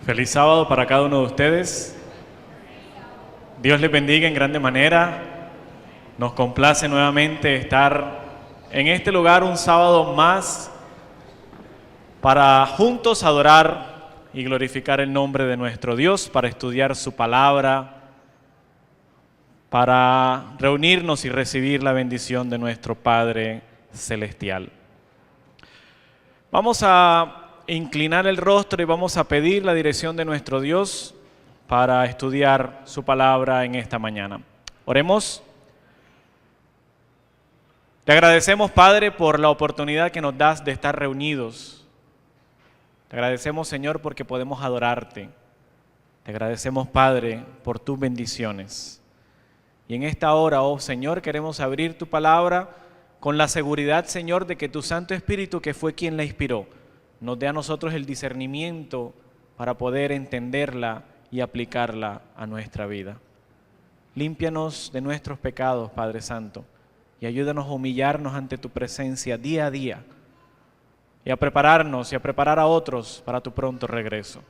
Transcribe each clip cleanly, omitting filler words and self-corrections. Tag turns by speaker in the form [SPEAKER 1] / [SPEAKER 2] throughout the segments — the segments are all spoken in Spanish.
[SPEAKER 1] Feliz sábado para cada uno de ustedes. Dios les bendiga en grande manera. Nos complace nuevamente estar en este lugar un sábado más para juntos adorar y glorificar el nombre de nuestro Dios, para estudiar su palabra, para reunirnos y recibir la bendición de nuestro Padre Celestial. Vamos a inclinar el rostro y vamos a pedir la dirección de nuestro Dios para estudiar su palabra en esta mañana. Oremos. Te agradecemos, Padre, por la oportunidad que nos das de estar reunidos. Te agradecemos, Señor, porque podemos adorarte. Te agradecemos, Padre, por tus bendiciones. Y en esta hora, oh Señor, queremos abrir tu palabra con la seguridad, Señor, de que tu Santo Espíritu, que fue quien la inspiró, nos dé a nosotros el discernimiento para poder entenderla y aplicarla a nuestra vida. Límpianos de nuestros pecados, Padre Santo, y ayúdanos a humillarnos ante tu presencia día a día y a prepararnos y a preparar a otros para tu pronto regreso.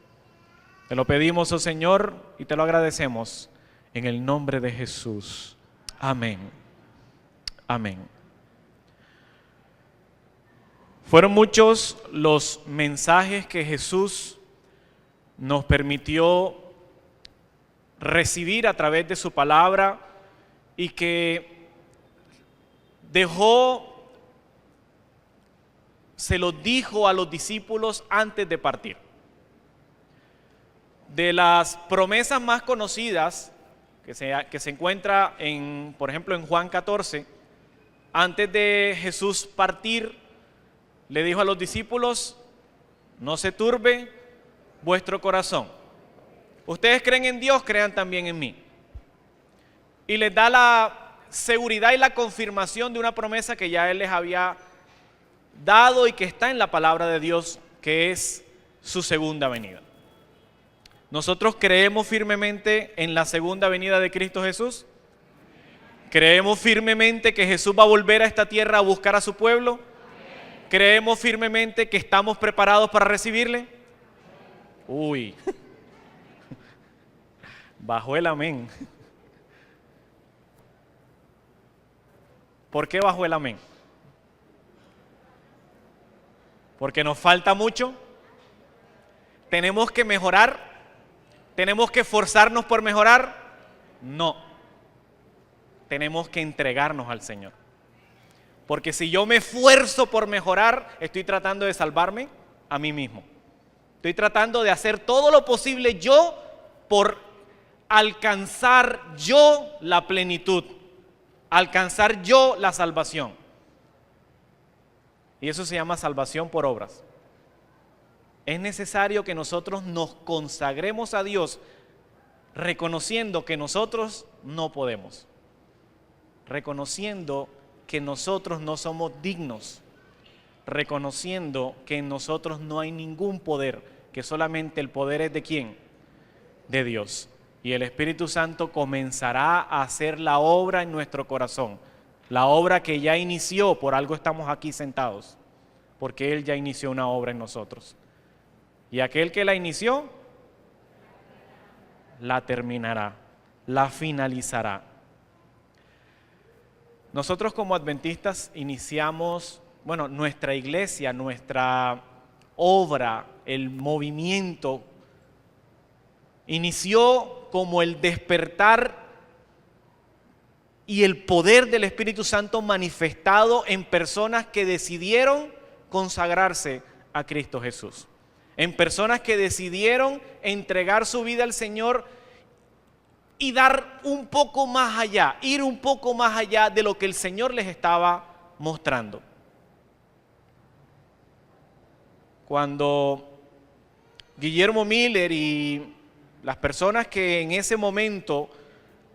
[SPEAKER 1] Te lo pedimos, oh Señor, y te lo agradecemos en el nombre de Jesús. Amén. Amén. Fueron muchos los mensajes que Jesús nos permitió recibir a través de su palabra y que se los dijo a los discípulos antes de partir. De las promesas más conocidas que se encuentra por ejemplo, en Juan 14, antes de Jesús partir, le dijo a los discípulos: no se turbe vuestro corazón. Ustedes creen en Dios, crean también en mí. Y les da la seguridad y la confirmación de una promesa que ya Él les había dado y que está en la palabra de Dios, que es su segunda venida. ¿Nosotros creemos firmemente en la segunda venida de Cristo Jesús? ¿Creemos firmemente que Jesús va a volver a esta tierra a buscar a su pueblo? ¿Creemos firmemente que estamos preparados para recibirle? Uy, bajó el amén. ¿Por qué bajó el amén? ¿Porque nos falta mucho? ¿Tenemos que mejorar? ¿Tenemos que esforzarnos por mejorar? No. Tenemos que entregarnos al Señor. Porque si yo me esfuerzo por mejorar, estoy tratando de salvarme a mí mismo. Estoy tratando de hacer todo lo posible yo por alcanzar yo la plenitud, alcanzar yo la salvación. Y eso se llama salvación por obras. Es necesario que nosotros nos consagremos a Dios reconociendo que nosotros no podemos, reconociendo que nosotros no somos dignos, reconociendo que en nosotros no hay ningún poder, que solamente el poder es ¿de quién? De Dios. Y el Espíritu Santo comenzará a hacer la obra en nuestro corazón, la obra que ya inició. Por algo estamos aquí sentados, porque Él ya inició una obra en nosotros. Y aquel que la inició, la terminará, la finalizará. Nosotros como adventistas iniciamos, nuestra iglesia, nuestra obra, el movimiento, inició como el despertar y el poder del Espíritu Santo manifestado en personas que decidieron consagrarse a Cristo Jesús. En personas que decidieron entregar su vida al Señor y dar un poco más allá, ir un poco más allá de lo que el Señor les estaba mostrando. Cuando Guillermo Miller y las personas que en ese momento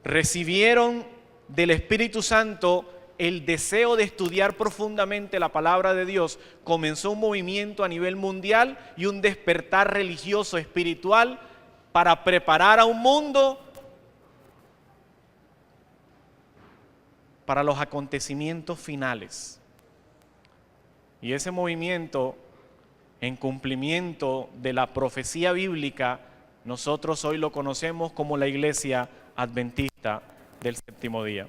[SPEAKER 1] recibieron del Espíritu Santo el deseo de estudiar profundamente la palabra de Dios, comenzó un movimiento a nivel mundial y un despertar religioso, espiritual, para preparar a un mundo para los acontecimientos finales. Y ese movimiento en cumplimiento de la profecía bíblica, nosotros hoy lo conocemos como la Iglesia Adventista del Séptimo Día.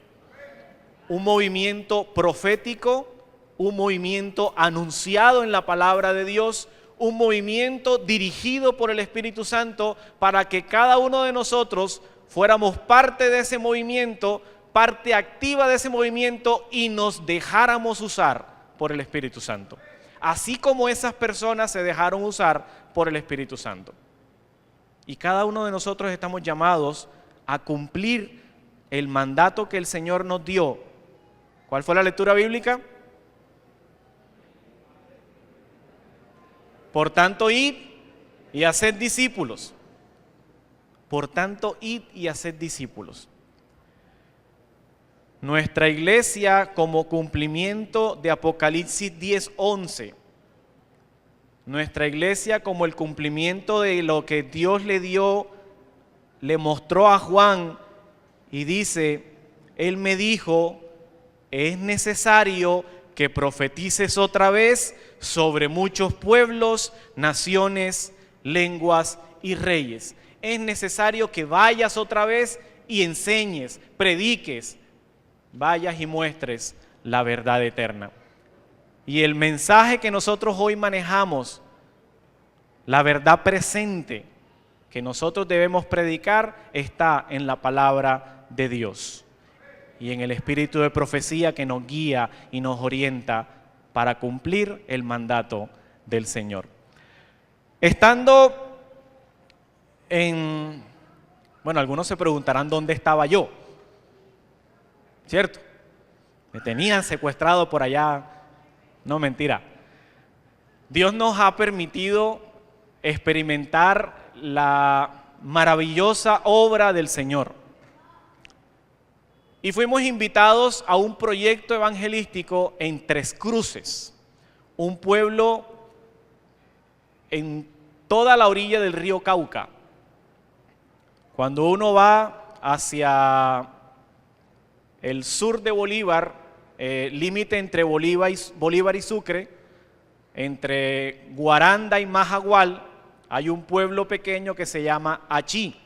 [SPEAKER 1] Un movimiento profético, un movimiento anunciado en la palabra de Dios, un movimiento dirigido por el Espíritu Santo para que cada uno de nosotros fuéramos parte de ese movimiento, parte activa de ese movimiento y nos dejáramos usar por el Espíritu Santo. Así como esas personas se dejaron usar por el Espíritu Santo. Y cada uno de nosotros estamos llamados a cumplir el mandato que el Señor nos dio. ¿Cuál fue la lectura bíblica? Por tanto, id y haced discípulos. Por tanto, id y haced discípulos. Nuestra iglesia, como cumplimiento de Apocalipsis 10:11, nuestra iglesia como el cumplimiento de lo que Dios le dio, le mostró a Juan y dice, él me dijo, es necesario que profetices otra vez sobre muchos pueblos, naciones, lenguas y reyes. Es necesario que vayas otra vez y enseñes, prediques, vayas y muestres la verdad eterna. Y el mensaje que nosotros hoy manejamos, la verdad presente que nosotros debemos predicar, está en la palabra de Dios y en el espíritu de profecía que nos guía y nos orienta para cumplir el mandato del Señor. Estando algunos se preguntarán dónde estaba yo, ¿cierto? Me tenían secuestrado por allá. No, mentira. Dios nos ha permitido experimentar la maravillosa obra del Señor. Y fuimos invitados a un proyecto evangelístico en Tres Cruces, un pueblo en toda la orilla del río Cauca. Cuando uno va hacia el sur de Bolívar, límite entre Bolívar y Sucre, entre Guaranda y Majagual, hay un pueblo pequeño que se llama Achí.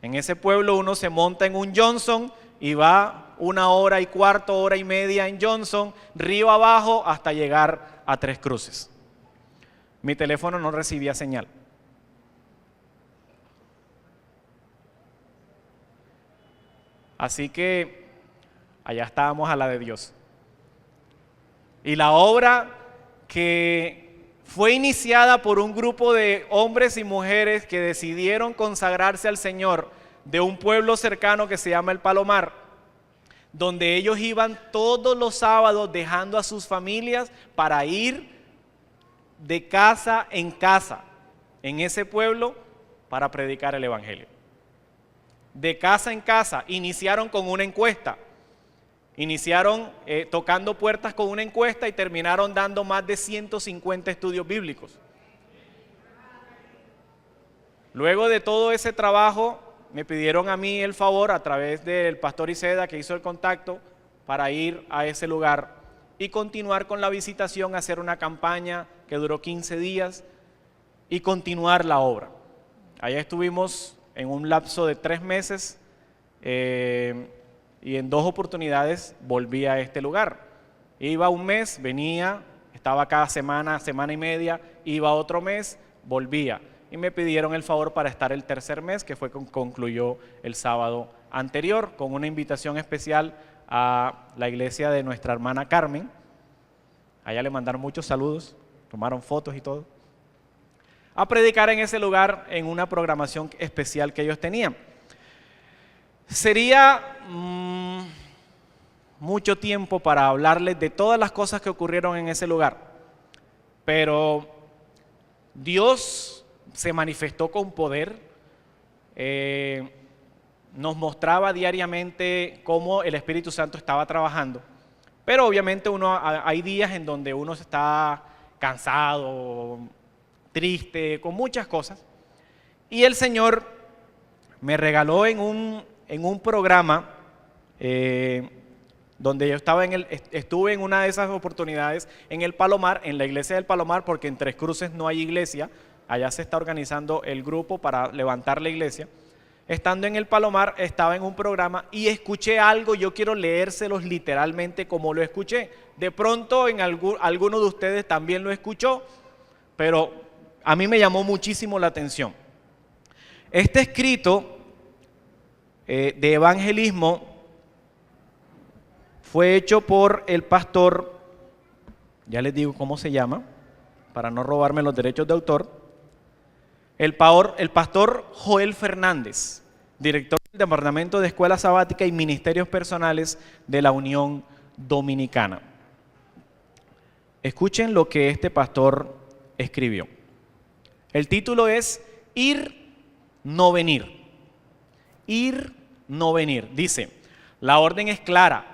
[SPEAKER 1] En ese pueblo uno se monta en un Johnson y va 1 hora y cuarto, hora y media en Johnson, río abajo hasta llegar a Tres Cruces. Mi teléfono no recibía señal. Así que allá estábamos a la de Dios. Y la obra que fue iniciada por un grupo de hombres y mujeres que decidieron consagrarse al Señor de un pueblo cercano que se llama El Palomar, donde ellos iban todos los sábados dejando a sus familias para ir de casa en casa en ese pueblo para predicar el Evangelio. De casa en casa, iniciaron con una encuesta. Iniciaron tocando puertas con una encuesta y terminaron dando más de 150 estudios bíblicos. Luego de todo ese trabajo, me pidieron a mí el favor, a través del pastor Iseda, que hizo el contacto, para ir a ese lugar y continuar con la visitación, hacer una campaña que duró 15 días y continuar la obra. Allá estuvimos en un lapso de 3 meses y en 2 oportunidades volví a este lugar. Iba un mes, venía, estaba cada semana, semana y media, iba otro mes, volvía. Y me pidieron el favor para estar el 3er mes, que fue concluyó el sábado anterior, con una invitación especial a la iglesia de nuestra hermana Carmen. Allá le mandaron muchos saludos, tomaron fotos y todo, a predicar en ese lugar en una programación especial que ellos tenían. Sería mucho tiempo para hablarles de todas las cosas que ocurrieron en ese lugar, pero Dios se manifestó con poder, nos mostraba diariamente cómo el Espíritu Santo estaba trabajando, pero obviamente hay días en donde uno está cansado, triste, con muchas cosas, y el Señor me regaló en un programa donde yo estuve en una de esas oportunidades en el Palomar, en la iglesia del Palomar, porque en Tres Cruces no hay iglesia, allá se está organizando el grupo para levantar la iglesia. Estando en el Palomar, estaba en un programa y escuché algo, yo quiero leérselos literalmente como lo escuché. De pronto alguno de ustedes también lo escuchó, pero a mí me llamó muchísimo la atención. Este escrito de evangelismo fue hecho por el pastor, ya les digo cómo se llama, para no robarme los derechos de autor, el pastor Joel Fernández, director del Departamento de Escuela Sabática y Ministerios Personales de la Unión Dominicana. Escuchen lo que este pastor escribió. El título es Ir, no venir. Ir, no venir. Dice, la orden es clara.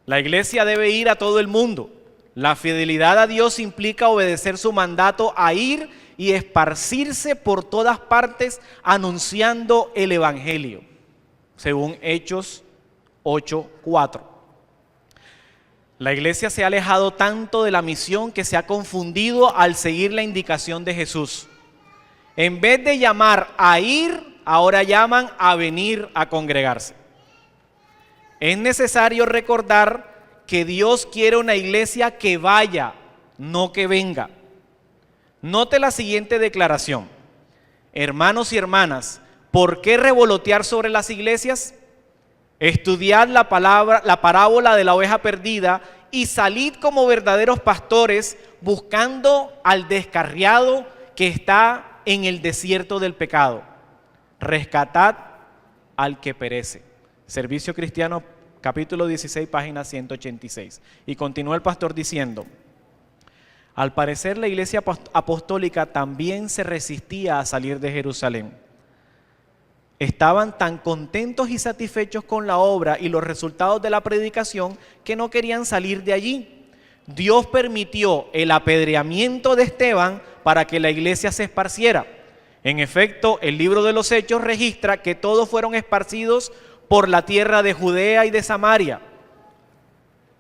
[SPEAKER 1] La iglesia debe ir a todo el mundo. La fidelidad a Dios implica obedecer su mandato a ir y esparcirse por todas partes anunciando el evangelio, según Hechos 8:4. La iglesia se ha alejado tanto de la misión que se ha confundido al seguir la indicación de Jesús. En vez de llamar a ir, ahora llaman a venir a congregarse. Es necesario recordar que Dios quiere una iglesia que vaya, no que venga. Note la siguiente declaración. Hermanos y hermanas, ¿por qué revolotear sobre las iglesias? Estudiad la parábola de la oveja perdida y salid como verdaderos pastores buscando al descarriado que está en el desierto del pecado. Rescatad al que perece. Servicio Cristiano, capítulo 16, página 186. Y continúa el pastor diciendo, al parecer la iglesia apostólica también se resistía a salir de Jerusalén. Estaban tan contentos y satisfechos con la obra y los resultados de la predicación que no querían salir de allí. Dios permitió el apedreamiento de Esteban para que la iglesia se esparciera. En efecto, el libro de los Hechos registra que todos fueron esparcidos por la tierra de Judea y de Samaria.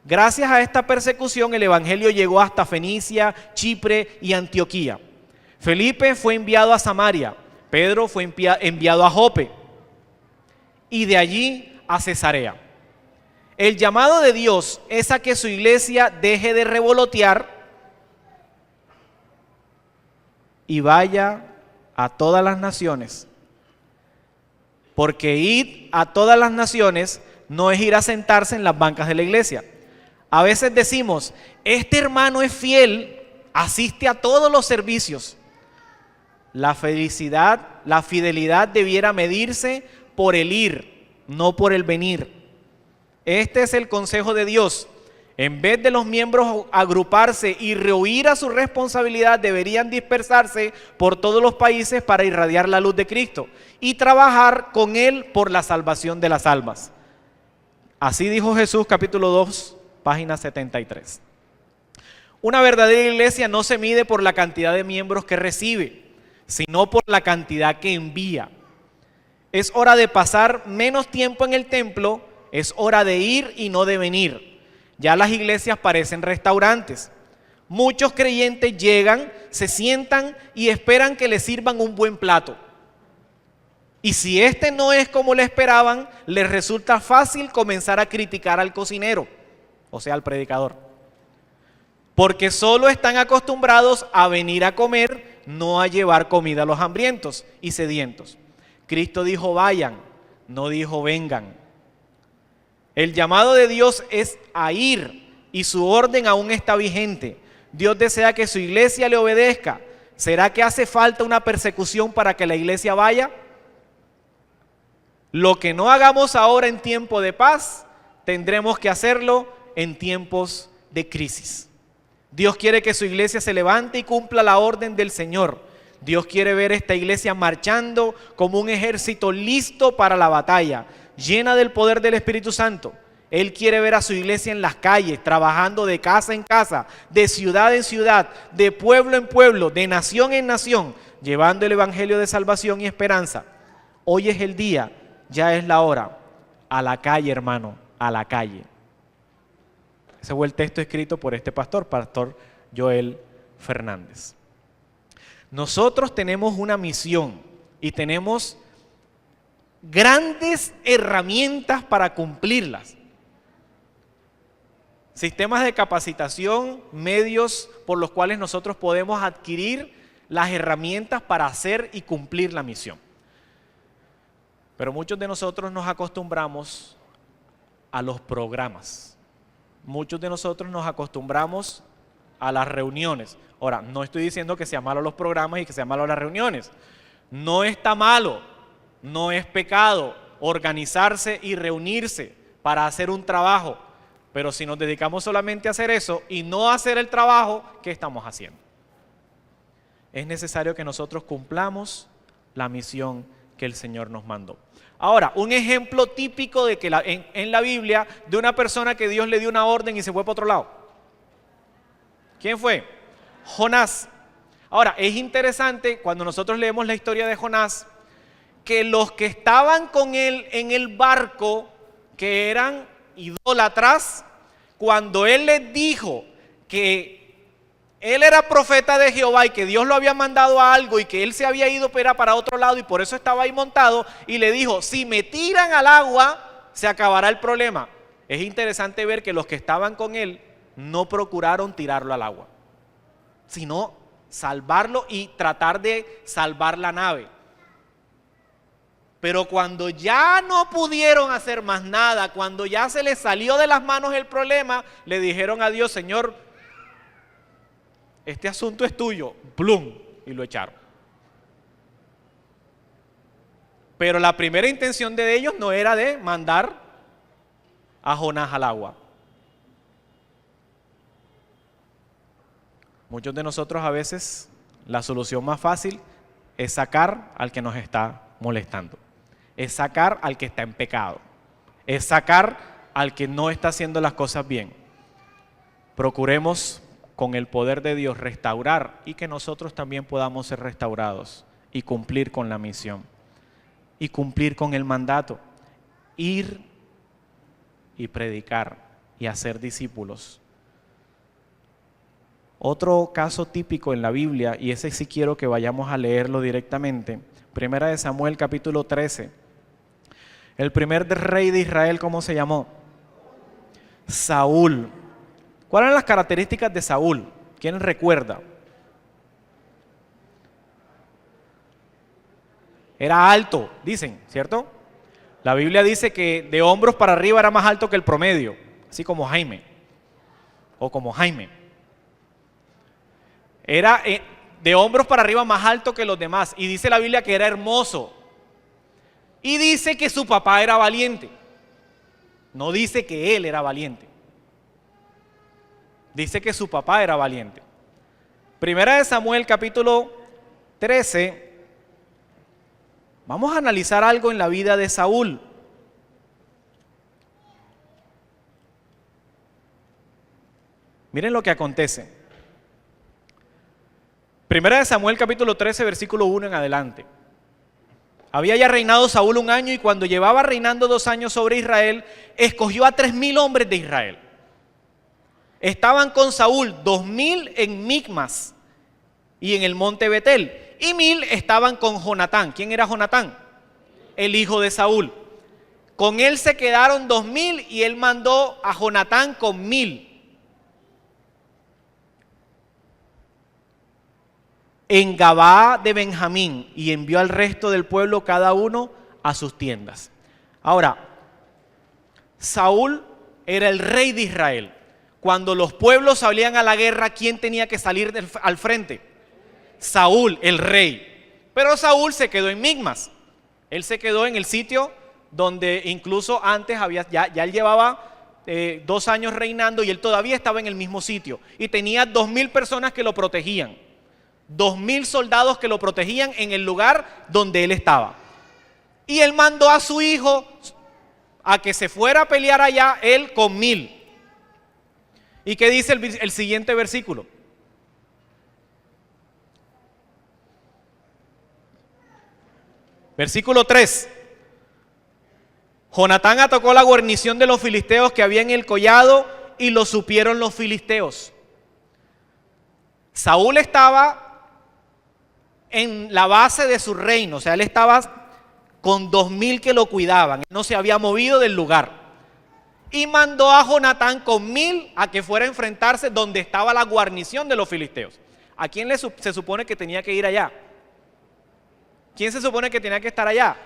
[SPEAKER 1] Gracias a esta persecución, el evangelio llegó hasta Fenicia, Chipre y Antioquía. Felipe fue enviado a Samaria, Pedro fue enviado a Jope y de allí a Cesarea. El llamado de Dios es a que su iglesia deje de revolotear y vaya a todas las naciones. Porque ir a todas las naciones no es ir a sentarse en las bancas de la iglesia. A veces decimos, este hermano es fiel, asiste a todos los servicios. La fidelidad debiera medirse por el ir, no por el venir. Este es el consejo de Dios. En vez de los miembros agruparse y rehuir a su responsabilidad, deberían dispersarse por todos los países para irradiar la luz de Cristo y trabajar con Él por la salvación de las almas. Así dijo Jesús, capítulo 2, página 73. Una verdadera iglesia no se mide por la cantidad de miembros que recibe, sino por la cantidad que envía. Es hora de pasar menos tiempo en el templo, es hora de ir y no de venir. Ya las iglesias parecen restaurantes. Muchos creyentes llegan, se sientan y esperan que les sirvan un buen plato. Y si este no es como le esperaban, les resulta fácil comenzar a criticar al cocinero, o sea, al predicador. Porque solo están acostumbrados a venir a comer, no a llevar comida a los hambrientos y sedientos. Cristo dijo vayan, no dijo vengan. El llamado de Dios es a ir y su orden aún está vigente. Dios desea que su iglesia le obedezca. ¿Será que hace falta una persecución para que la iglesia vaya? Lo que no hagamos ahora en tiempo de paz, tendremos que hacerlo en tiempos de crisis. Dios quiere que su iglesia se levante y cumpla la orden del Señor. Dios quiere ver esta iglesia marchando como un ejército listo para la batalla, llena del poder del Espíritu Santo. Él quiere ver a su iglesia en las calles, trabajando de casa en casa, de ciudad en ciudad, de pueblo en pueblo, de nación en nación, llevando el evangelio de salvación y esperanza. Hoy es el día, ya es la hora. A la calle, hermano, a la calle. Ese fue el texto escrito por este pastor Joel Fernández. Nosotros tenemos una misión y tenemos grandes herramientas para cumplirlas. Sistemas de capacitación, medios por los cuales nosotros podemos adquirir las herramientas para hacer y cumplir la misión. Pero muchos de nosotros nos acostumbramos a los programas. Muchos de nosotros nos acostumbramos a las reuniones. Ahora, no estoy diciendo que sea malo los programas y que sea malo las reuniones. No está malo, no es pecado organizarse y reunirse para hacer un trabajo. Pero si nos dedicamos solamente a hacer eso y no a hacer el trabajo, ¿qué estamos haciendo? Es necesario que nosotros cumplamos la misión que el Señor nos mandó. Ahora, un ejemplo típico de que en la Biblia de una persona que Dios le dio una orden y se fue para otro lado. ¿Quién fue? Jonás. Ahora, es interesante cuando nosotros leemos la historia de Jonás, que los que estaban con él en el barco, que eran idólatras, cuando él les dijo que él era profeta de Jehová y que Dios lo había mandado a algo y que él se había ido para otro lado y por eso estaba ahí montado, y le dijo, si me tiran al agua, se acabará el problema. Es interesante ver que los que estaban con él no procuraron tirarlo al agua, sino salvarlo y tratar de salvar la nave. Pero cuando ya no pudieron hacer más nada, cuando ya se les salió de las manos el problema, le dijeron a Dios, Señor, este asunto es tuyo, ¡plum!, y lo echaron. Pero la primera intención de ellos no era de mandar a Jonás al agua. Muchos de nosotros a veces la solución más fácil es sacar al que nos está molestando. Es sacar al que está en pecado. Es sacar al que no está haciendo las cosas bien. Procuremos con el poder de Dios restaurar y que nosotros también podamos ser restaurados y cumplir con la misión y cumplir con el mandato, ir y predicar y hacer discípulos. Otro caso típico en la Biblia, y ese sí quiero que vayamos a leerlo directamente, Primera de Samuel capítulo 13. El primer rey de Israel, ¿cómo se llamó? Saúl. ¿Cuáles eran las características de Saúl? ¿Quién recuerda? Era alto, dicen, ¿cierto? La Biblia dice que de hombros para arriba era más alto que el promedio, así como Jaime, o como Jaime. Era de hombros para arriba más alto que los demás, y dice la Biblia que era hermoso. Y dice que su papá era valiente. No dice que él era valiente. Dice que su papá era valiente. Primera de Samuel capítulo 13. Vamos a analizar algo en la vida de Saúl. Miren lo que acontece. Primera de Samuel capítulo 13, versículo 1 en adelante. Había ya reinado Saúl 1 año y cuando llevaba reinando 2 años sobre Israel, escogió a 3,000 hombres de Israel. Estaban con Saúl 2,000 en Micmas y en el monte Betel, y 1,000 estaban con Jonatán. ¿Quién era Jonatán? El hijo de Saúl. Con él se quedaron 2,000 y él mandó a Jonatán con 1,000. En Gabaa de Benjamín, y envió al resto del pueblo cada uno a sus tiendas. Ahora, Saúl era el rey de Israel. Cuando los pueblos salían a la guerra, ¿quién tenía que salir al frente? Saúl, el rey. Pero Saúl se quedó en Micmas. Él se quedó en el sitio donde incluso antes ya él llevaba 2 años reinando y él todavía estaba en el mismo sitio. Y tenía 2,000 personas que lo protegían. 2,000 soldados que lo protegían en el lugar donde él estaba. Y él mandó a su hijo a que se fuera a pelear allá, él con 1,000. ¿Y qué dice el siguiente versículo? Versículo 3. Jonatán atacó la guarnición de los filisteos que había en el collado y lo supieron los filisteos. Saúl estaba en la base de su reino, o sea, él estaba con 2000 que lo cuidaban, no se había movido del lugar. Y mandó a Jonatán con 1000 a que fuera a enfrentarse donde estaba la guarnición de los filisteos. ¿A quién se supone que tenía que ir allá? ¿Quién se supone que tenía que estar allá?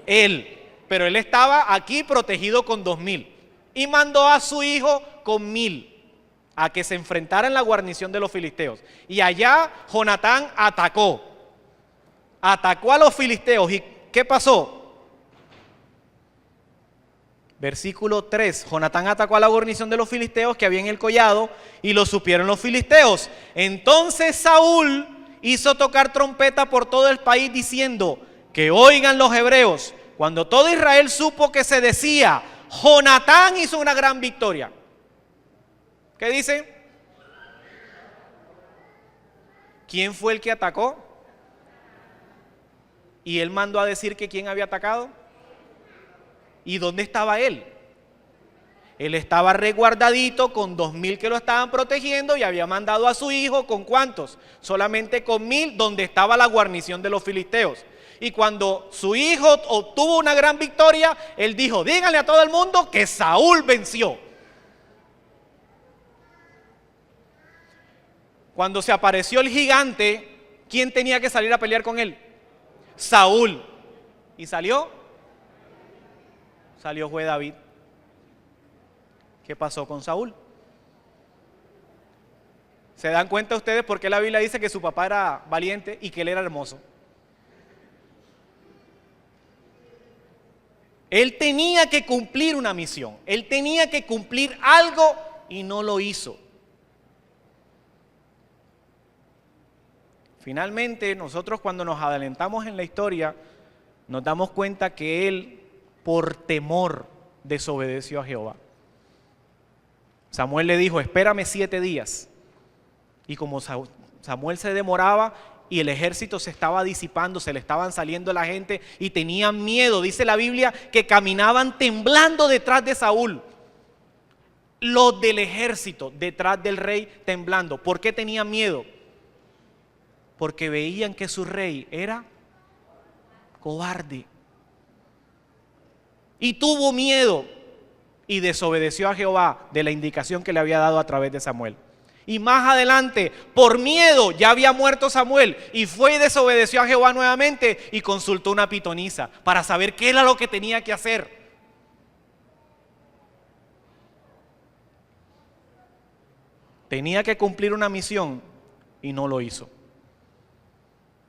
[SPEAKER 1] Él. Pero él estaba aquí protegido con 2000. Y mandó a su hijo con 1000 a que se enfrentara en la guarnición de los filisteos. Y allá Jonatán atacó a los filisteos. ¿Y qué pasó? Versículo 3, Jonatán atacó a la guarnición de los filisteos que había en el collado y lo supieron los filisteos. Entonces Saúl hizo tocar trompeta por todo el país diciendo: que oigan los hebreos. Cuando todo Israel supo que se decía: Jonatán hizo una gran victoria. ¿Qué dice? ¿Quién fue el que atacó? Y él mandó a decir que quién había atacado. ¿Y dónde estaba él? Él estaba resguardadito con 2000 que lo estaban protegiendo y había mandado a su hijo ¿con cuántos? Solamente con 1000, donde estaba la guarnición de los filisteos. Y cuando su hijo obtuvo una gran victoria, él dijo: díganle a todo el mundo que Saúl venció. Cuando se apareció el gigante, ¿quién tenía que salir a pelear con él? Saúl. ¿Y salió? Salió fue David. ¿Qué pasó con Saúl? ¿Se dan cuenta ustedes por qué la Biblia dice que su papá era valiente y que él era hermoso? Él tenía que cumplir una misión, él tenía que cumplir algo y no lo hizo. Finalmente, nosotros cuando nos adelantamos en la historia, nos damos cuenta que él, por temor, desobedeció a Jehová. Samuel le dijo: espérame 7 días. Y como Samuel se demoraba y el ejército se estaba disipando, se le estaban saliendo la gente y tenían miedo, dice la Biblia que caminaban temblando detrás de Saúl. Los del ejército detrás del rey temblando. ¿Por qué tenían miedo? Porque veían que su rey era cobarde. Y tuvo miedo y desobedeció a Jehová de la indicación que le había dado a través de Samuel. Y más adelante, por miedo, ya había muerto Samuel y fue y desobedeció a Jehová nuevamente y consultó una pitonisa para saber qué era lo que tenía que hacer. Tenía que cumplir una misión y no lo hizo.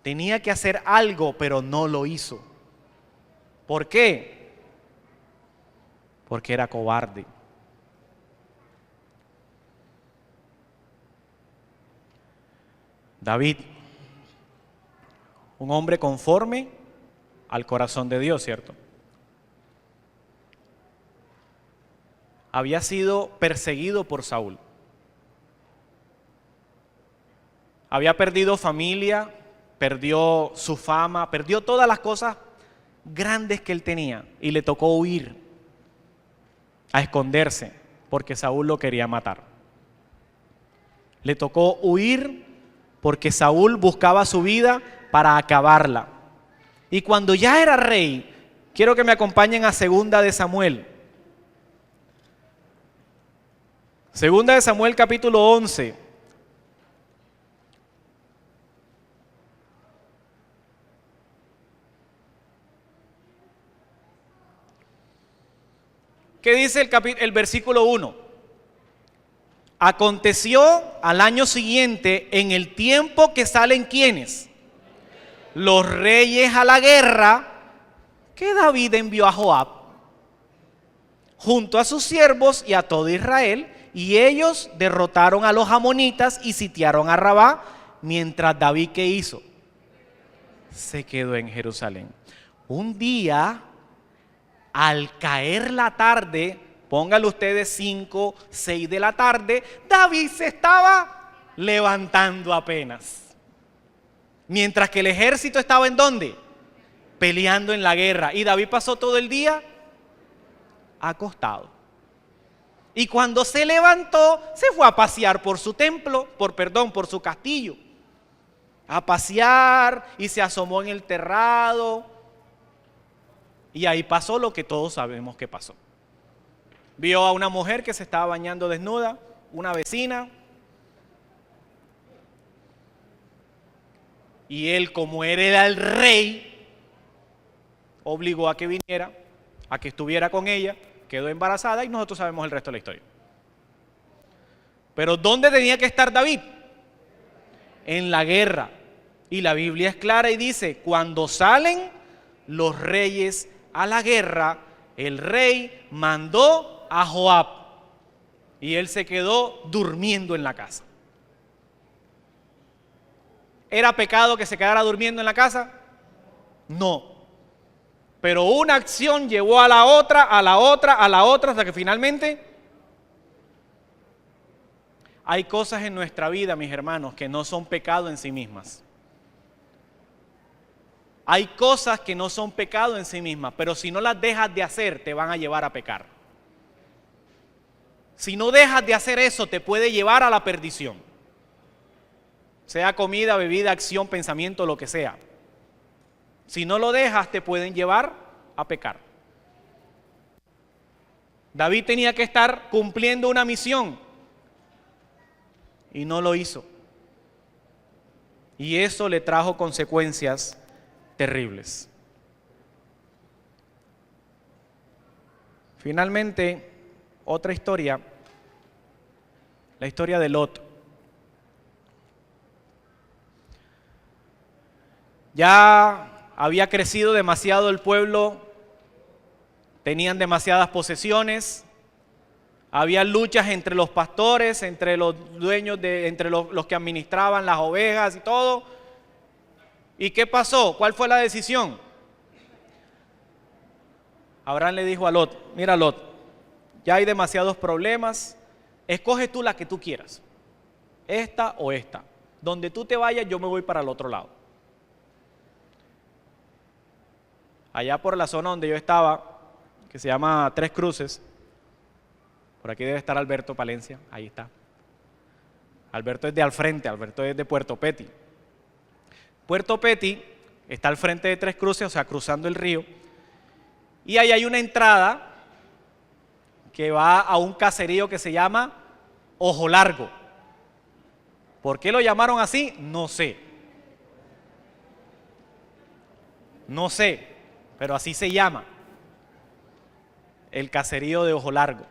[SPEAKER 1] Tenía que hacer algo, pero no lo hizo. ¿Por qué? Porque era cobarde. David, un hombre conforme al corazón de Dios, ¿cierto? Había sido perseguido por Saúl. Había perdido familia, perdió su fama, perdió todas las cosas grandes que él tenía y le tocó huir, a esconderse, porque Saúl lo quería matar. Le tocó huir porque Saúl buscaba su vida para acabarla. Y cuando ya era rey, quiero que me acompañen a Segunda de Samuel. Segunda de Samuel capítulo 11. ¿Qué dice el versículo 1? Aconteció al año siguiente, en el tiempo que salen ¿quiénes? Los reyes a la guerra, que David envió a Joab junto a sus siervos y a todo Israel, y ellos derrotaron a los amonitas y sitiaron a Rabá, mientras David, ¿qué hizo? Se quedó en Jerusalén. Un día, al caer la tarde, pónganlo ustedes 5, 6 de la tarde, David se estaba levantando apenas. Mientras que el ejército estaba ¿en dónde? Peleando en la guerra. Y David pasó todo el día acostado.
[SPEAKER 2] Y cuando se levantó, se fue a pasear por su templo, por su castillo. A pasear y se asomó en el terrado. Y ahí pasó lo que todos sabemos que pasó. Vio a una mujer que se estaba bañando desnuda, una vecina. Y él, como era el rey, obligó a que viniera, a que estuviera con ella, quedó embarazada y nosotros sabemos el resto de la historia. Pero ¿dónde tenía que estar David? En la guerra. Y la Biblia es clara y dice, cuando salen los reyes a la guerra, el rey mandó a Joab y él se quedó durmiendo en la casa. ¿Era pecado que se quedara durmiendo en la casa? No. Pero una acción llevó a la otra, a la otra, a la otra, hasta que finalmente hay cosas en nuestra vida, mis hermanos, que no son pecado en sí mismas. Hay cosas que no son pecado en sí mismas, pero si no las dejas de hacer, te van a llevar a pecar. Si no dejas de hacer eso, te puede llevar a la perdición. Sea comida, bebida, acción, pensamiento, lo que sea. Si no lo dejas, te pueden llevar a pecar. David tenía que estar cumpliendo una misión y no lo hizo. Y eso le trajo consecuencias terribles. Finalmente, otra historia, la historia de Lot. Ya había crecido demasiado el pueblo, tenían demasiadas posesiones, había luchas entre los pastores, entre los dueños, entre los que administraban las ovejas y todo. ¿Y qué pasó? ¿Cuál fue la decisión? Abraham le dijo a Lot, mira Lot, ya hay demasiados problemas, escoge tú la que tú quieras, esta o esta. Donde tú te vayas, yo me voy para el otro lado. Allá por la zona donde yo estaba, que se llama Tres Cruces, por aquí debe estar Alberto Palencia, ahí está. Alberto es de al frente, Alberto es de Puerto Petty. Puerto Petty está al frente de Tres Cruces, o sea, cruzando el río, y ahí hay una entrada que va a un caserío que se llama Ojo Largo. ¿Por qué lo llamaron así? No sé. No sé, pero así se llama, el caserío de Ojo Largo.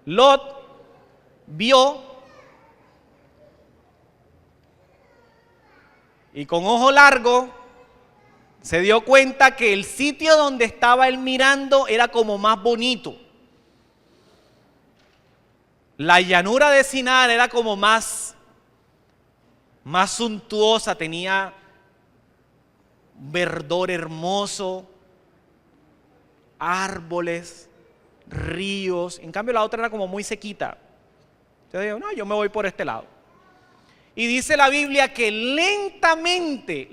[SPEAKER 2] Lot vio y con ojo largo se dio cuenta que el sitio donde estaba él mirando era como más bonito. La llanura de Sinar era como más suntuosa, tenía verdor hermoso, árboles, ríos. En cambio la otra era como muy sequita. Entonces digo, no, yo me voy por este lado. Y dice la Biblia que lentamente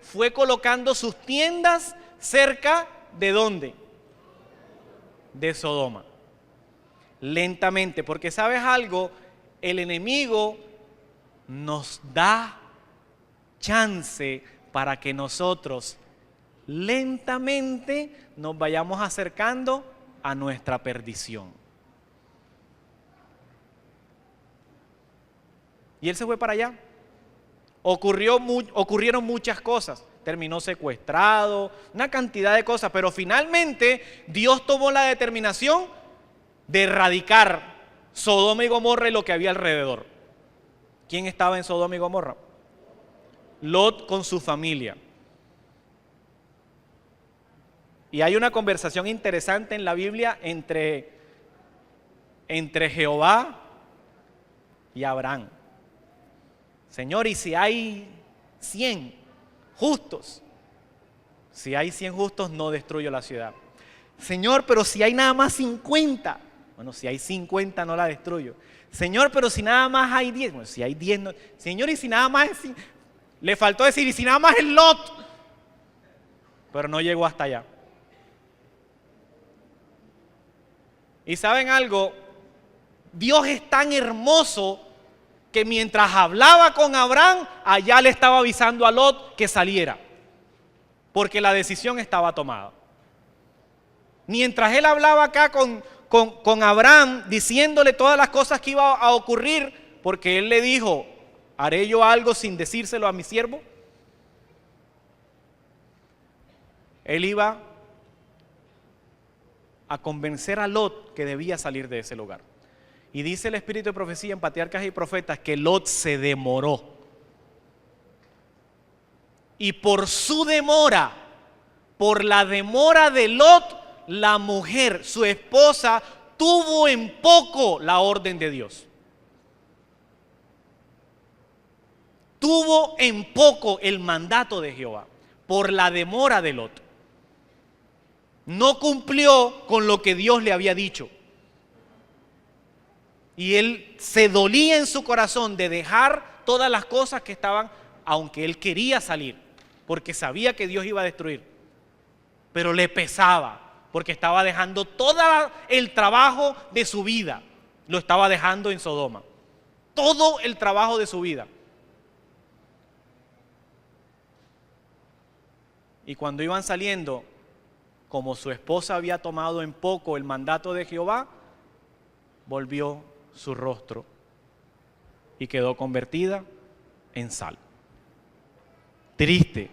[SPEAKER 2] fue colocando sus tiendas cerca de ¿dónde? De Sodoma. Lentamente, porque ¿sabes algo? El enemigo nos da chance para que nosotros lentamente nos vayamos acercando a nuestra perdición. Y él se fue para allá. Ocurrieron muchas cosas. Terminó secuestrado, una cantidad de cosas, pero finalmente Dios tomó la determinación de erradicar Sodoma y Gomorra y lo que había alrededor. ¿Quién estaba en Sodoma y Gomorra? Lot con su familia. Y hay una conversación interesante en la Biblia entre Jehová y Abraham. Señor, ¿y si hay 100 justos? Si hay 100 justos, no destruyo la ciudad. Señor, pero si hay nada más 50. Bueno, si hay 50, no la destruyo. Señor, pero si nada más hay 10. Bueno, si hay 10, no. Señor, y si nada más es... Le faltó decir, y si nada más es Lot. Pero no llegó hasta allá. Y ¿saben algo? Dios es tan hermoso que mientras hablaba con Abraham, allá le estaba avisando a Lot que saliera, porque la decisión estaba tomada. Mientras él hablaba acá con Abraham, diciéndole todas las cosas que iba a ocurrir, porque él le dijo, ¿haré yo algo sin decírselo a mi siervo? Él iba a convencer a Lot que debía salir de ese lugar. Y dice el Espíritu de Profecía en Patriarcas y Profetas que Lot se demoró. Y por su demora, por la demora de Lot, la mujer, su esposa, tuvo en poco la orden de Dios. Tuvo en poco el mandato de Jehová, por la demora de Lot. No cumplió con lo que Dios le había dicho. Y él se dolía en su corazón de dejar todas las cosas que estaban, aunque él quería salir, porque sabía que Dios iba a destruir. Pero le pesaba, porque estaba dejando todo el trabajo de su vida, lo estaba dejando en Sodoma. Todo el trabajo de su vida. Y cuando iban saliendo, como su esposa había tomado en poco el mandato de Jehová, volvió su rostro y quedó convertida en sal. Triste.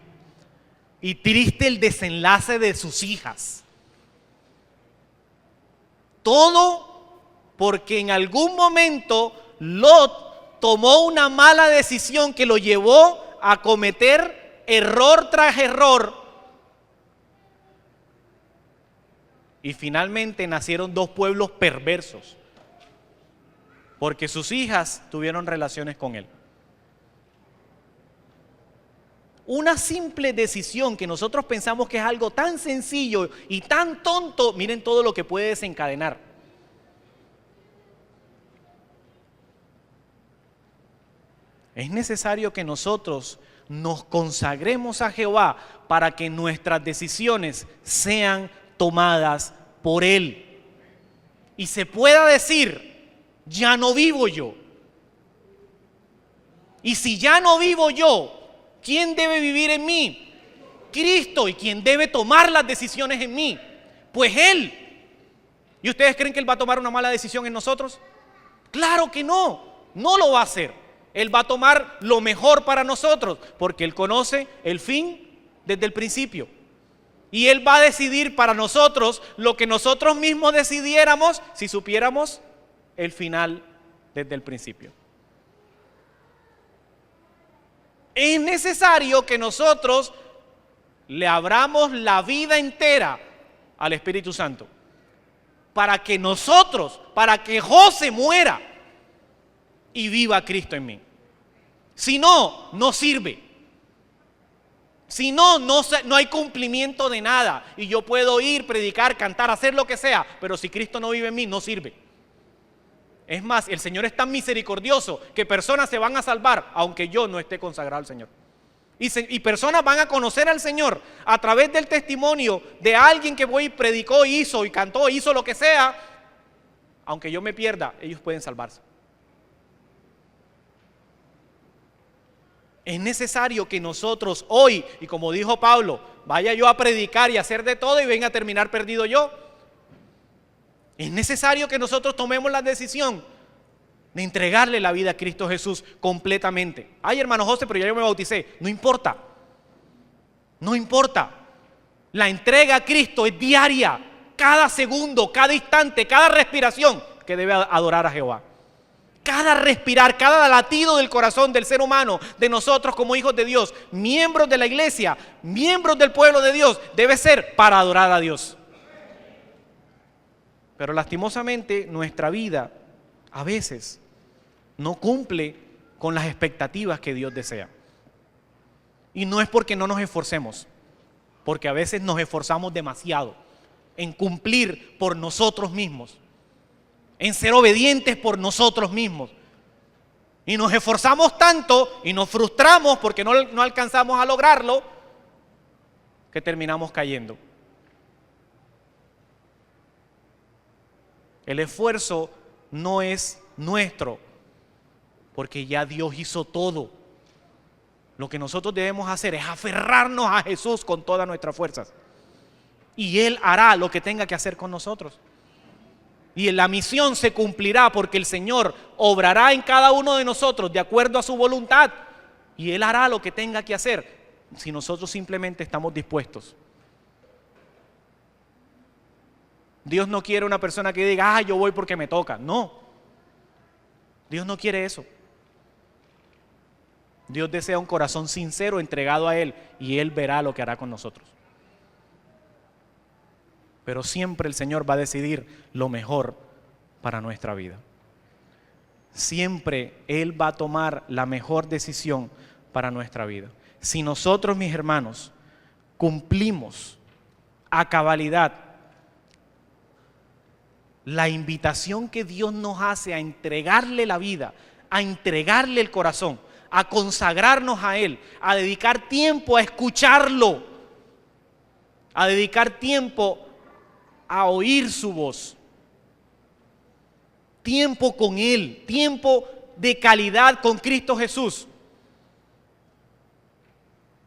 [SPEAKER 2] Y triste el desenlace de sus hijas. Todo porque en algún momento Lot tomó una mala decisión que lo llevó a cometer error tras error. Y finalmente nacieron dos pueblos perversos, porque sus hijas tuvieron relaciones con él. Una simple decisión que nosotros pensamos que es algo tan sencillo y tan tonto, miren todo lo que puede desencadenar. Es necesario que nosotros nos consagremos a Jehová para que nuestras decisiones sean tomadas por Él. Y se pueda decir, ya no vivo yo. Y si ya no vivo yo, ¿quién debe vivir en mí? Cristo. ¿Y quién debe tomar las decisiones en mí? Pues Él. ¿Y ustedes creen que Él va a tomar una mala decisión en nosotros? Claro que no, no lo va a hacer. Él va a tomar lo mejor para nosotros, porque Él conoce el fin desde el principio. Y Él va a decidir para nosotros lo que nosotros mismos decidiéramos si supiéramos el final desde el principio. Es necesario que nosotros le abramos la vida entera al Espíritu Santo para que nosotros, para que José muera y viva Cristo en mí. Si no, no sirve. Si no, no hay cumplimiento de nada. Y yo puedo ir, predicar, cantar, hacer lo que sea, pero si Cristo no vive en mí, no sirve. Es más, el Señor es tan misericordioso que personas se van a salvar, aunque yo no esté consagrado al Señor. Y personas van a conocer al Señor a través del testimonio de alguien que predicó, hizo y cantó, hizo lo que sea. Aunque yo me pierda, ellos pueden salvarse. Es necesario que nosotros hoy, y como dijo Pablo, vaya yo a predicar y a hacer de todo y venga a terminar perdido yo. Es necesario que nosotros tomemos la decisión de entregarle la vida a Cristo Jesús completamente. Ay, hermano José, pero ya yo me bauticé. No importa. No importa. La entrega a Cristo es diaria. Cada segundo, cada instante, cada respiración que debe adorar a Jehová. Cada respirar, cada latido del corazón del ser humano, de nosotros como hijos de Dios, miembros de la iglesia, miembros del pueblo de Dios, debe ser para adorar a Dios. Pero lastimosamente nuestra vida a veces no cumple con las expectativas que Dios desea. Y no es porque no nos esforcemos, porque a veces nos esforzamos demasiado en cumplir por nosotros mismos, en ser obedientes por nosotros mismos. Y nos esforzamos tanto y nos frustramos porque no alcanzamos a lograrlo, que terminamos cayendo. El esfuerzo no es nuestro, porque ya Dios hizo todo. Lo que nosotros debemos hacer es aferrarnos a Jesús con todas nuestras fuerzas. Y Él hará lo que tenga que hacer con nosotros. Y la misión se cumplirá porque el Señor obrará en cada uno de nosotros de acuerdo a su voluntad. Y Él hará lo que tenga que hacer si nosotros simplemente estamos dispuestos. Dios no quiere una persona que diga, yo voy porque me toca. No. Dios no quiere eso. Dios desea un corazón sincero, entregado a Él, y Él verá lo que hará con nosotros. Pero siempre el Señor va a decidir lo mejor para nuestra vida. Siempre Él va a tomar la mejor decisión para nuestra vida. Si nosotros, mis hermanos, cumplimos a cabalidad la invitación que Dios nos hace a entregarle la vida, a entregarle el corazón, a consagrarnos a Él, a dedicar tiempo a escucharlo, a dedicar tiempo a oír su voz, tiempo con Él, tiempo de calidad con Cristo Jesús.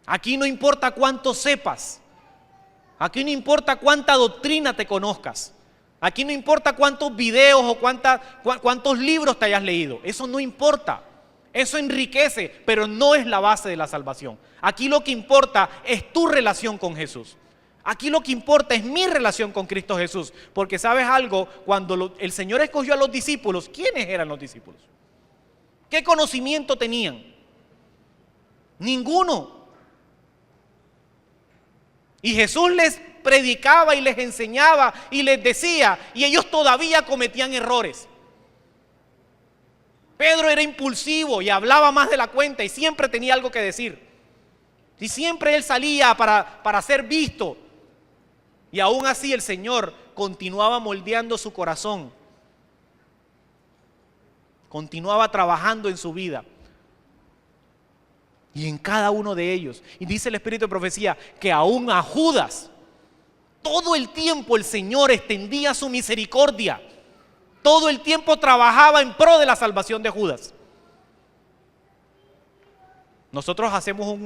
[SPEAKER 2] Aquí no importa cuánto sepas, aquí no importa cuánta doctrina te conozcas, aquí no importa cuántos videos o cuántos libros te hayas leído, eso no importa. Eso enriquece, pero no es la base de la salvación. Aquí lo que importa es tu relación con Jesús. Aquí lo que importa es mi relación con Cristo Jesús. Porque ¿sabes algo? Cuando el Señor escogió a los discípulos, ¿quiénes eran los discípulos? ¿Qué conocimiento tenían? Ninguno. Y Jesús les predicaba y les enseñaba y les decía, y ellos todavía cometían errores. Pedro era impulsivo y hablaba más de la cuenta y siempre tenía algo que decir. Y siempre él salía para ser visto. Y aún así el Señor continuaba moldeando su corazón. Continuaba trabajando en su vida. Y en cada uno de ellos. Y dice el Espíritu de Profecía que aún a Judas, todo el tiempo el Señor extendía su misericordia. Todo el tiempo trabajaba en pro de la salvación de Judas. Nosotros hacemos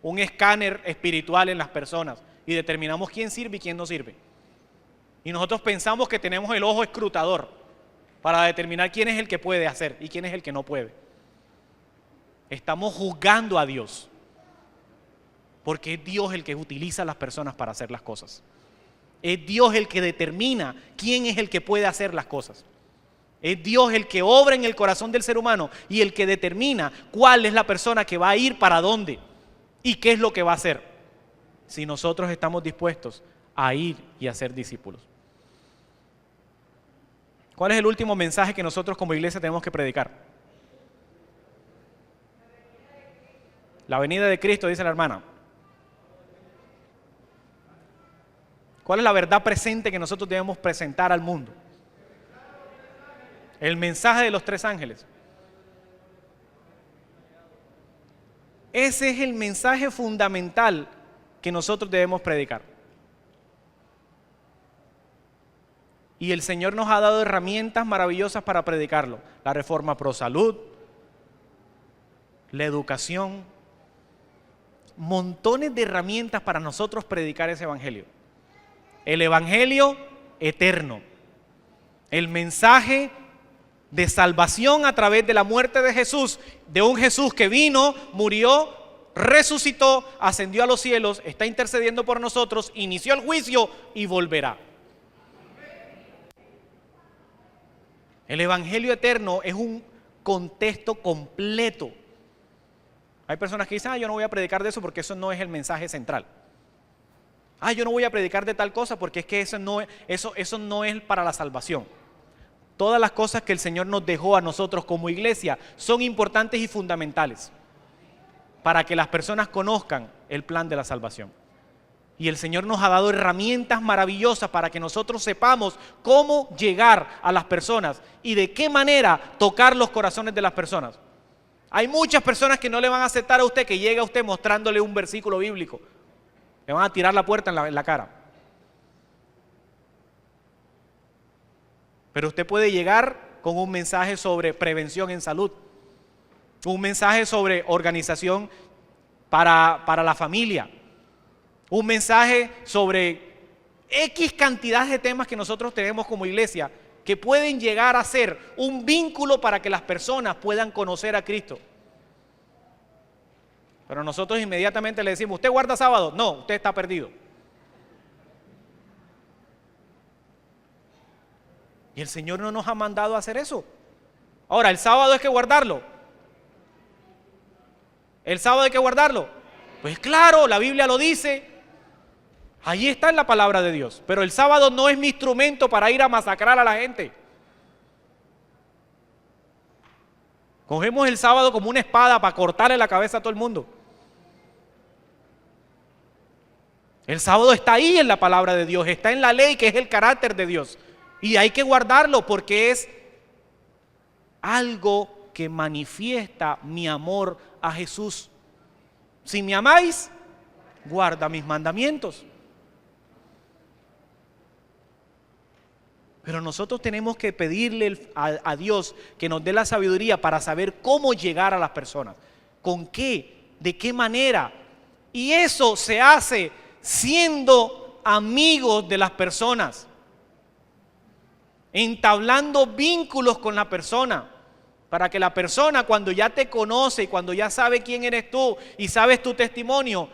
[SPEAKER 2] un escáner espiritual en las personas y determinamos quién sirve y quién no sirve. Y nosotros pensamos que tenemos el ojo escrutador para determinar quién es el que puede hacer y quién es el que no puede. Estamos juzgando a Dios, porque es Dios el que utiliza a las personas para hacer las cosas. Es Dios el que determina quién es el que puede hacer las cosas. Es Dios el que obra en el corazón del ser humano y el que determina cuál es la persona que va a ir para dónde y qué es lo que va a hacer, si nosotros estamos dispuestos a ir y a ser discípulos. ¿Cuál es el último mensaje que nosotros como iglesia tenemos que predicar? La venida de Cristo, dice la hermana. ¿Cuál es la verdad presente que nosotros debemos presentar al mundo? El mensaje de los 3 ángeles. Ese es el mensaje fundamental que nosotros debemos predicar. Y el Señor nos ha dado herramientas maravillosas para predicarlo. La reforma pro salud, la educación, montones de herramientas para nosotros predicar ese evangelio. El evangelio eterno, el mensaje de salvación a través de la muerte de Jesús, de un Jesús que vino, murió, resucitó, ascendió a los cielos, está intercediendo por nosotros, inició el juicio y volverá. El evangelio eterno es un contexto completo. Hay personas que dicen, yo no voy a predicar de eso porque eso no es el mensaje central. Yo no voy a predicar de tal cosa porque es que eso no es para la salvación. Todas las cosas que el Señor nos dejó a nosotros como iglesia son importantes y fundamentales para que las personas conozcan el plan de la salvación. Y el Señor nos ha dado herramientas maravillosas para que nosotros sepamos cómo llegar a las personas y de qué manera tocar los corazones de las personas. Hay muchas personas que no le van a aceptar a usted que llegue a usted mostrándole un versículo bíblico. Le van a tirar la puerta en la cara. Pero usted puede llegar con un mensaje sobre prevención en salud, un mensaje sobre organización para la familia, un mensaje sobre X cantidad de temas que nosotros tenemos como iglesia que pueden llegar a ser un vínculo para que las personas puedan conocer a Cristo. Pero nosotros inmediatamente le decimos, ¿usted guarda sábado? No, usted está perdido. Y el Señor no nos ha mandado a hacer eso. Ahora, el sábado hay que guardarlo. ¿El sábado hay que guardarlo? Pues claro, la Biblia lo dice. Allí está en la palabra de Dios. Pero el sábado no es mi instrumento para ir a masacrar a la gente. Cogemos el sábado como una espada para cortarle la cabeza a todo el mundo. El sábado está ahí en la palabra de Dios, está en la ley, que es el carácter de Dios. Y hay que guardarlo porque es algo que manifiesta mi amor a Jesús. Si me amáis, guarda mis mandamientos. Pero nosotros tenemos que pedirle a Dios que nos dé la sabiduría para saber cómo llegar a las personas, con qué, de qué manera. Y eso se hace siendo amigos de las personas, entablando vínculos con la persona, para que la persona, cuando ya te conoce y cuando ya sabe quién eres tú y sabes tu testimonio,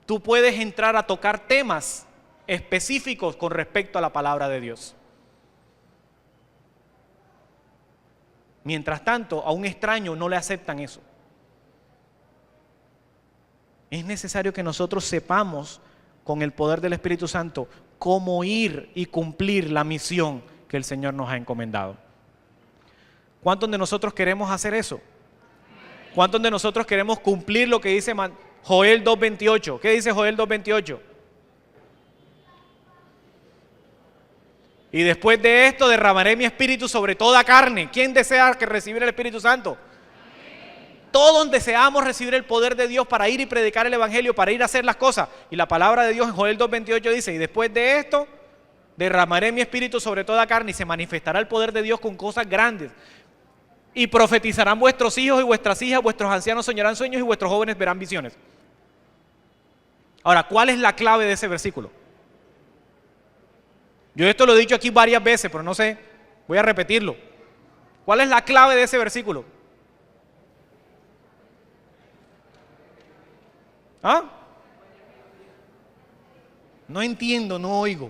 [SPEAKER 2] tú puedes entrar a tocar temas específicos con respecto a la palabra de Dios. Mientras tanto, a un extraño no le aceptan eso. Es necesario que nosotros sepamos, con el poder del Espíritu Santo, cómo ir y cumplir la misión que el Señor nos ha encomendado. ¿Cuántos de nosotros queremos hacer eso? ¿Cuántos de nosotros queremos cumplir lo que dice Joel 2:28? ¿Qué dice Joel 2:28? Y después de esto derramaré mi espíritu sobre toda carne. ¿Quién desea recibir el Espíritu Santo? Todos deseamos recibir el poder de Dios para ir y predicar el Evangelio, para ir a hacer las cosas. Y la palabra de Dios en Joel 2:28 dice, y después de esto derramaré mi espíritu sobre toda carne y se manifestará el poder de Dios con cosas grandes. Y profetizarán vuestros hijos y vuestras hijas, vuestros ancianos soñarán sueños y vuestros jóvenes verán visiones. Ahora, ¿cuál es la clave de ese versículo? Yo esto lo he dicho aquí varias veces, pero no sé, voy a repetirlo. ¿Cuál es la clave de ese versículo? ¿Ah? No entiendo, no oigo.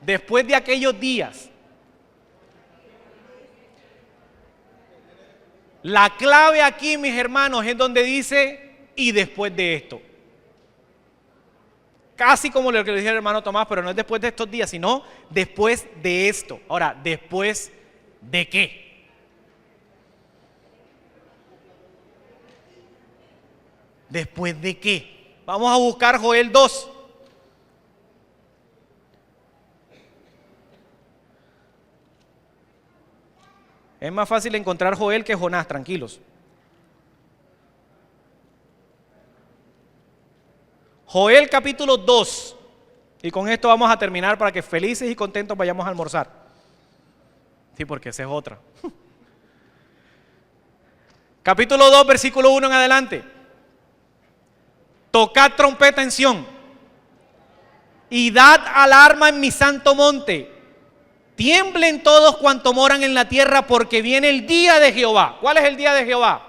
[SPEAKER 2] Después de aquellos días. La clave aquí, mis hermanos, es donde dice, y después de esto. Casi como lo que le dije al hermano Tomás, pero no es después de estos días, sino después de esto. Ahora, ¿después de qué? ¿Después de qué? Vamos a buscar Joel 2. Es más fácil encontrar Joel que Jonás, tranquilos. Joel capítulo 2. Y con esto vamos a terminar para que felices y contentos vayamos a almorzar. Sí, porque esa es otra. Capítulo 2, versículo 1 en adelante. Tocad trompeta en Sión y dad alarma en mi santo monte. Tiemblen todos cuantos moran en la tierra, porque viene el día de Jehová. ¿Cuál es el día de Jehová?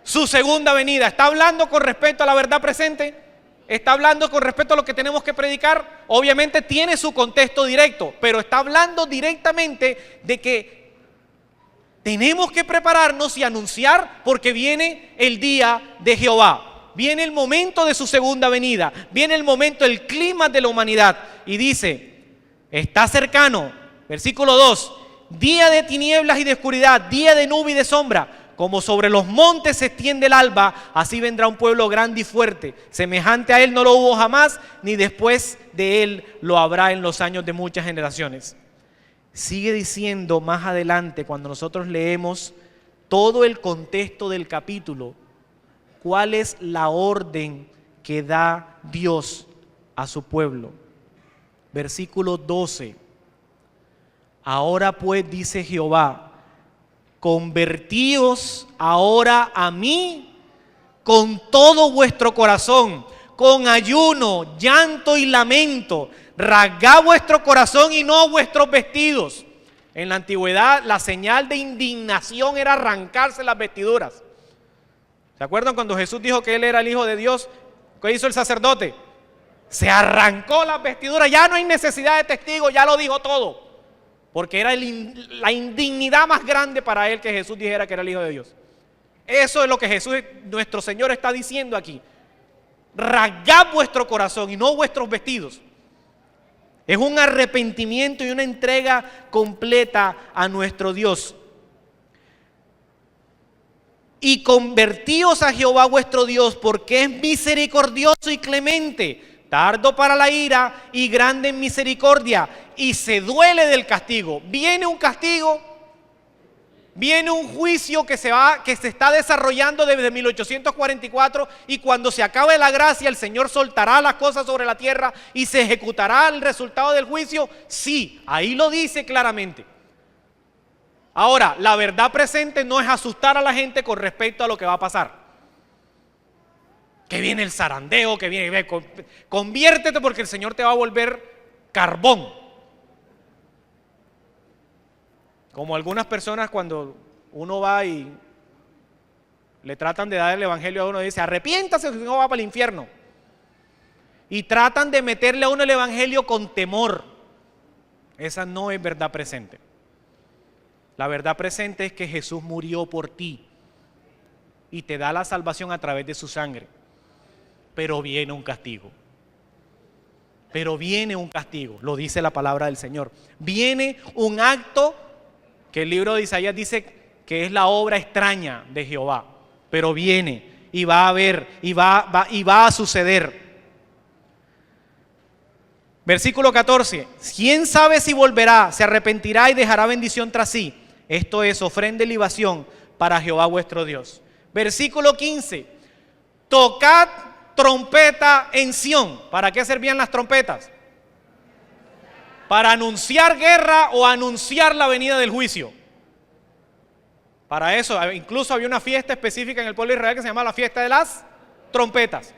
[SPEAKER 2] Su segunda venida. ¿Está hablando con respecto a la verdad presente? ¿Está hablando con respecto a lo que tenemos que predicar? Obviamente tiene su contexto directo, pero está hablando directamente de que tenemos que prepararnos y anunciar, porque viene el día de Jehová. Viene el momento de su segunda venida. Viene el momento, el clima de la humanidad. Y dice... Está cercano, versículo 2, día de tinieblas y de oscuridad, día de nube y de sombra, como sobre los montes se extiende el alba, así vendrá un pueblo grande y fuerte, semejante a él no lo hubo jamás, ni después de él lo habrá en los años de muchas generaciones. Sigue diciendo más adelante, cuando nosotros leemos todo el contexto del capítulo, cuál es la orden que da Dios a su pueblo. Versículo 12, Ahora pues, dice Jehová, convertíos ahora a mí con todo vuestro corazón, con ayuno, llanto y lamento. Rasgad vuestro corazón y no vuestros vestidos. En la antigüedad, la señal de indignación era arrancarse las vestiduras. ¿Se acuerdan cuando Jesús dijo que Él era el Hijo de Dios? ¿Qué hizo el sacerdote? Se arrancó las vestiduras. Ya no hay necesidad de testigo, ya lo dijo todo. Porque era la indignidad más grande para él que Jesús dijera que era el Hijo de Dios. Eso es lo que Jesús, nuestro Señor, está diciendo aquí. Rasgad vuestro corazón y no vuestros vestidos. Es un arrepentimiento y una entrega completa a nuestro Dios. Y convertíos a Jehová vuestro Dios, porque es misericordioso y clemente, tardo para la ira y grande en misericordia, y se duele del castigo. Viene un castigo, viene un juicio que se está desarrollando desde 1844, y cuando se acabe la gracia, el Señor soltará las cosas sobre la tierra y se ejecutará el resultado del juicio. Sí, ahí lo dice claramente. Ahora, la verdad presente no es asustar a la gente con respecto a lo que va a pasar. Que viene el zarandeo, que viene, conviértete porque el Señor te va a volver carbón. Como algunas personas cuando uno va y le tratan de dar el evangelio a uno, dice, arrepiéntase o si no va para el infierno. Y tratan de meterle a uno el evangelio con temor. Esa no es verdad presente. La verdad presente es que Jesús murió por ti y te da la salvación a través de su sangre. Pero viene un castigo. Pero viene un castigo, lo dice la palabra del Señor. Viene un acto que el libro de Isaías dice que es la obra extraña de Jehová. Pero viene y va a haber y va a suceder. Versículo 14. ¿Quién sabe si volverá, se arrepentirá y dejará bendición tras sí? Esto es ofrenda y libación para Jehová vuestro Dios. Versículo 15. Tocad trompeta en Sión. ¿Para qué servían las trompetas? Para anunciar guerra o anunciar la venida del juicio. Para eso, incluso había una fiesta específica en el pueblo de Israel que se llama la fiesta de las trompetas.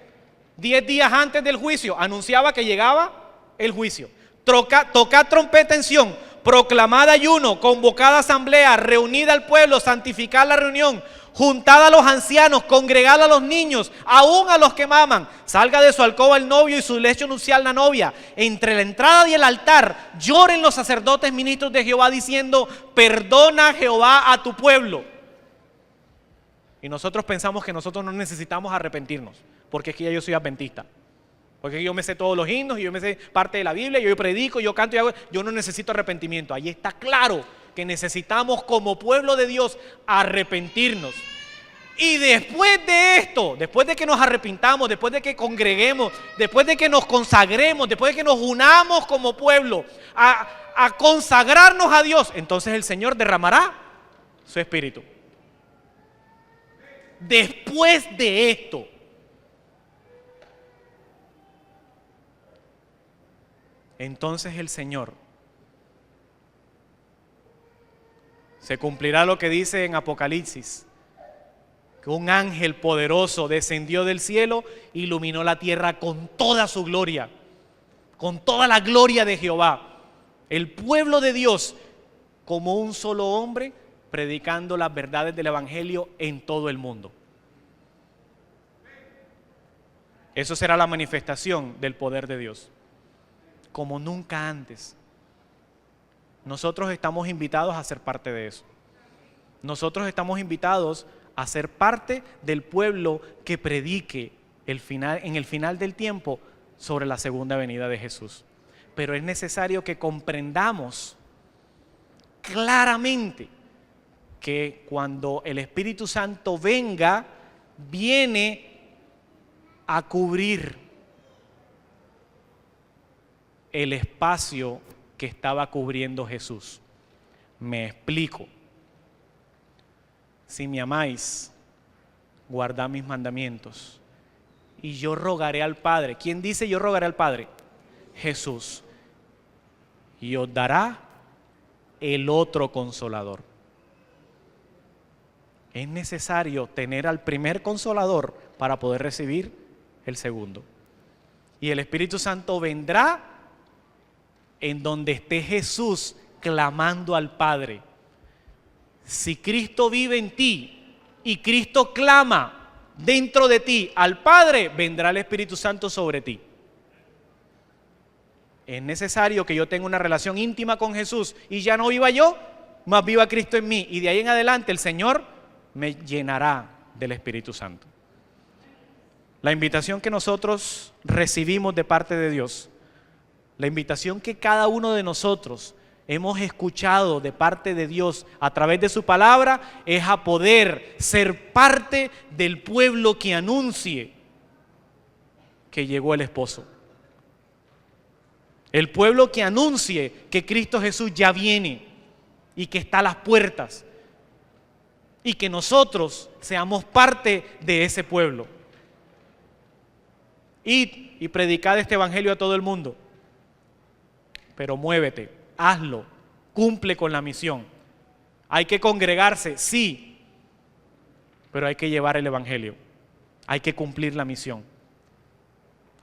[SPEAKER 2] 10 días antes del juicio anunciaba que llegaba el juicio. Tocad trompeta en Sión. Proclamad ayuno, convocad asamblea, reunid al pueblo, santificad la reunión, juntad a los ancianos, congregad a los niños, aún a los que maman. Salga de su alcoba el novio y su lecho nupcial la novia. Entre la entrada y el altar lloren los sacerdotes ministros de Jehová diciendo, perdona Jehová a tu pueblo. Y nosotros pensamos que nosotros no necesitamos arrepentirnos, porque es que ya yo soy adventista. Porque yo me sé todos los himnos, y yo me sé parte de la Biblia, yo predico, yo canto y hago, yo no necesito arrepentimiento. Ahí está claro que necesitamos como pueblo de Dios arrepentirnos. Y después de esto, después de que nos arrepintamos, después de que congreguemos, después de que nos consagremos, después de que nos unamos como pueblo a consagrarnos a Dios, entonces el Señor derramará su espíritu. Después de esto, entonces el Señor se cumplirá lo que dice en Apocalipsis, que un ángel poderoso descendió del cielo, iluminó la tierra con toda su gloria, con toda la gloria de Jehová. El pueblo de Dios como un solo hombre predicando las verdades del evangelio en todo el mundo. Eso será la manifestación del poder de Dios, como nunca antes. Nosotros estamos invitados a ser parte de eso. Nosotros estamos invitados a ser parte del pueblo que predique en el final del tiempo sobre la segunda venida de Jesús. Pero es necesario que comprendamos claramente que cuando el Espíritu Santo venga, viene a cubrir el espacio que estaba cubriendo Jesús. Me explico. Si me amáis, guardad mis mandamientos. Y yo rogaré al Padre. ¿Quién dice yo rogaré al Padre? Jesús. Y os dará el otro Consolador. Es necesario tener al primer Consolador para poder recibir el segundo. Y el Espíritu Santo vendrá en donde esté Jesús clamando al Padre. Si Cristo vive en ti y Cristo clama dentro de ti al Padre, vendrá el Espíritu Santo sobre ti. Es necesario que yo tenga una relación íntima con Jesús y ya no viva yo, más viva Cristo en mí. Y de ahí en adelante el Señor me llenará del Espíritu Santo. La invitación que nosotros recibimos de parte de Dios, la invitación que cada uno de nosotros hemos escuchado de parte de Dios a través de su palabra, es a poder ser parte del pueblo que anuncie que llegó el esposo. El pueblo que anuncie que Cristo Jesús ya viene y que está a las puertas, y que nosotros seamos parte de ese pueblo. Id y predicad este evangelio a todo el mundo, pero muévete, hazlo, cumple con la misión. Hay que congregarse, sí, pero hay que llevar el evangelio, hay que cumplir la misión.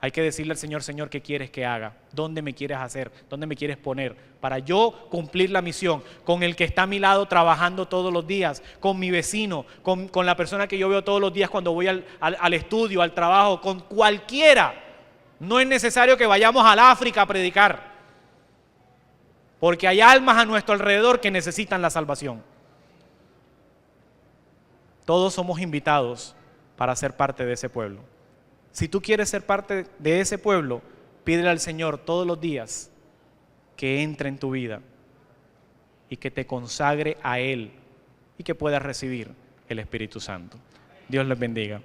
[SPEAKER 2] Hay que decirle al Señor: Señor, ¿qué quieres que haga? ¿Dónde me quieres hacer? ¿Dónde me quieres poner? Para yo cumplir la misión, con el que está a mi lado trabajando todos los días, con mi vecino, con la persona que yo veo todos los días cuando voy al estudio, al trabajo, con cualquiera. No es necesario que vayamos al África a predicar, porque hay almas a nuestro alrededor que necesitan la salvación. Todos somos invitados para ser parte de ese pueblo. Si tú quieres ser parte de ese pueblo, pídele al Señor todos los días que entre en tu vida y que te consagre a Él y que puedas recibir el Espíritu Santo. Dios les bendiga.